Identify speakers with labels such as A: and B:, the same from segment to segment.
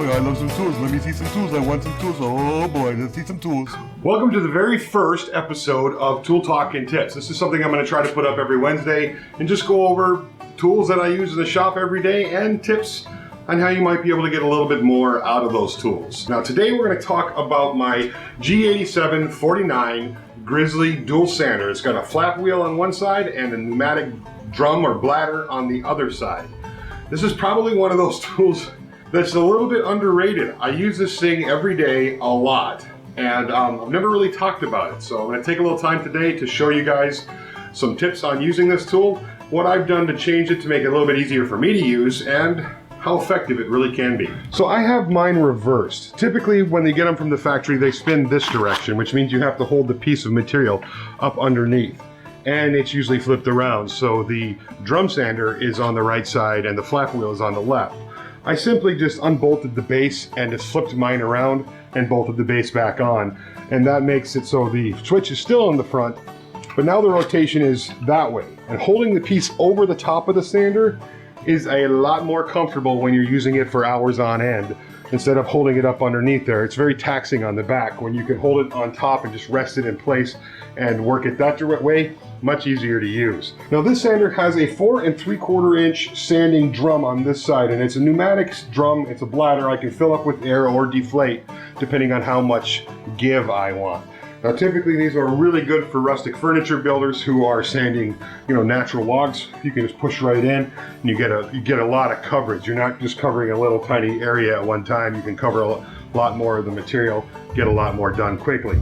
A: boy, I love some tools. Let me see some tools. I want some tools. Oh boy, let's see some tools.
B: Welcome to the very first episode of Tool Talk and Tips. This is something I'm going to try to put up every Wednesday and just go over tools that I use in the shop every day and tips on how you might be able to get a little bit more out of those tools. Now today we're going to talk about my G8749 Grizzly dual sander. It's got a flap wheel on one side and a pneumatic drum or bladder on the other side. This is probably one of those tools that's a little bit underrated. I use this thing every day a lot, and I've never really talked about it. So I'm gonna take a little time today to show you guys some tips on using this tool, what I've done to change it to make it a little bit easier for me to use, and how effective it really can be. So I have mine reversed. Typically when they get them from the factory, they spin this direction, which means you have to hold the piece of material up underneath. And it's usually flipped around, so the drum sander is on the right side and the flap wheel is on the left. I simply just unbolted the base and just flipped mine around and bolted the base back on, and that makes it so the switch is still in the front, but now the rotation is that way. And holding the piece over the top of the sander is a lot more comfortable when you're using it for hours on end instead of holding it up underneath there. It's very taxing on the back. When you can hold it on top and just rest it in place and work it that direct way, much easier to use. Now this sander has a 4 3/4 inch sanding drum on this side, and it's a pneumatic drum. It's a bladder I can fill up with air or deflate depending on how much give I want. Now typically these are really good for rustic furniture builders who are sanding, natural logs. You can just push right in and you get a lot of coverage. You're not just covering a little tiny area at one time. You can cover a lot more of the material, get a lot more done quickly.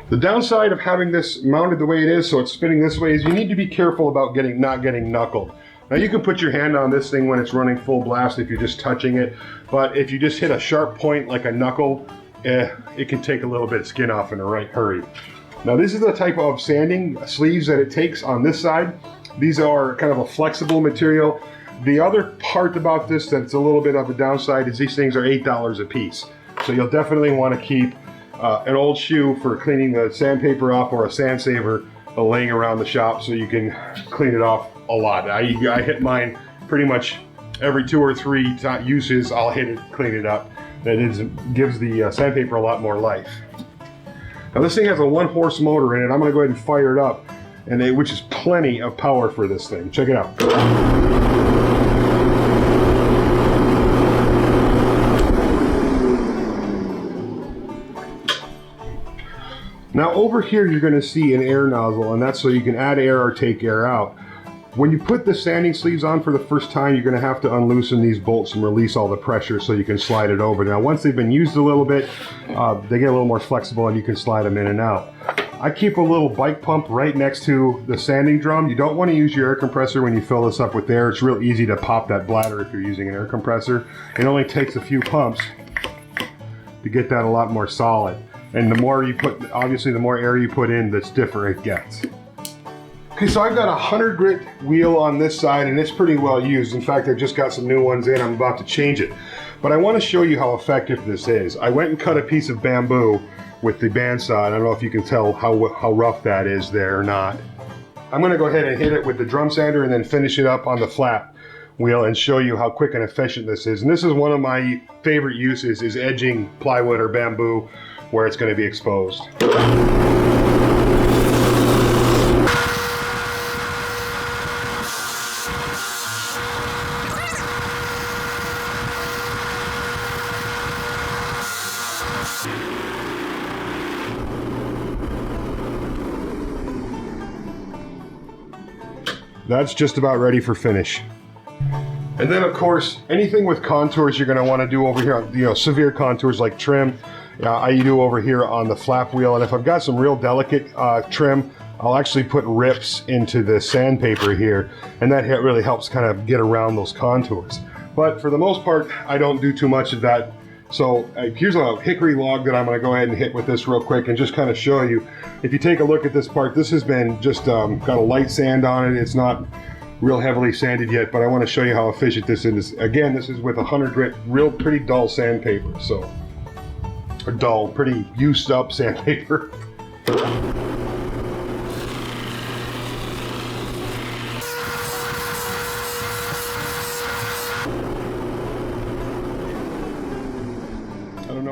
B: The downside of having this mounted the way it is, so it's spinning this way, is you need to be careful about not getting knuckled. Now you can put your hand on this thing when it's running full blast if you're just touching it, but if you just hit a sharp point like a knuckle, it can take a little bit of skin off in a right hurry. Now this is the type of sanding sleeves that it takes on this side. These are kind of a flexible material. The other part about this that's a little bit of a downside is these things are $8 a piece. So you'll definitely want to keep an old shoe for cleaning the sandpaper off, or a sand saver laying around the shop so you can clean it off a lot. I hit mine pretty much every 2 or 3 uses. I'll hit it, clean it up. That gives the sandpaper a lot more life. Now this thing has a 1-horse motor in it. I'm going to go ahead and fire it up, which is plenty of power for this thing. Check it out. Now over here you're going to see an air nozzle, and that's so you can add air or take air out. When you put the sanding sleeves on for the first time, you're going to have to unloosen these bolts and release all the pressure so you can slide it over. Now once they've been used a little bit, they get a little more flexible and you can slide them in and out. I keep a little bike pump right next to the sanding drum. You don't want to use your air compressor when you fill this up with air. It's real easy to pop that bladder if you're using an air compressor. It only takes a few pumps to get that a lot more solid. And the more you put, obviously the more air you put in, the stiffer it gets. Okay, so I've got a 100 grit wheel on this side, and it's pretty well used. In fact, I've just got some new ones in. I'm about to change it. But I want to show you how effective this is. I went and cut a piece of bamboo with the bandsaw. I don't know if you can tell how rough that is there or not. I'm going to go ahead and hit it with the drum sander and then finish it up on the flap wheel and show you how quick and efficient this is. And this is one of my favorite uses, is edging plywood or bamboo where it's going to be exposed. That's just about ready for finish. And then of course, anything with contours you're going to want to do over here, severe contours like trim, I do over here on the flap wheel. And if I've got some real delicate trim, I'll actually put rips into the sandpaper here, and that really helps kind of get around those contours. But for the most part, I don't do too much of that. So here's a hickory log that I'm going to go ahead and hit with this real quick and just kind of show you. If you take a look at this part, this has been just got a light sand on it. It's not real heavily sanded yet, but I want to show you how efficient this is. Again, this is with 100 grit, real pretty dull sandpaper. So, or dull, pretty used up sandpaper.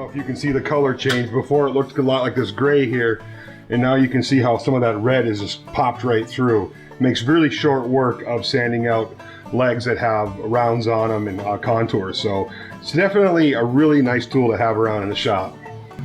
B: know if you can see the color change. Before it looked a lot like this gray here, and now you can see how some of that red is just popped right through. Makes really short work of sanding out legs that have rounds on them and contours. So it's definitely a really nice tool to have around in the shop.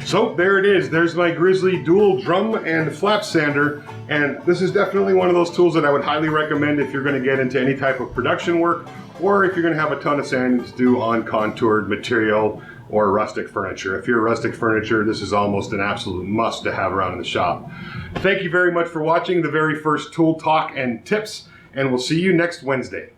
B: So there it is. There's my Grizzly dual drum and flap sander, and this is definitely one of those tools that I would highly recommend if you're going to get into any type of production work, or if you're going to have a ton of sanding to do on contoured material or rustic furniture. If you're rustic furniture, this is almost an absolute must to have around in the shop. Thank you very much for watching the very first tool talk and tips, and we'll see you next Wednesday.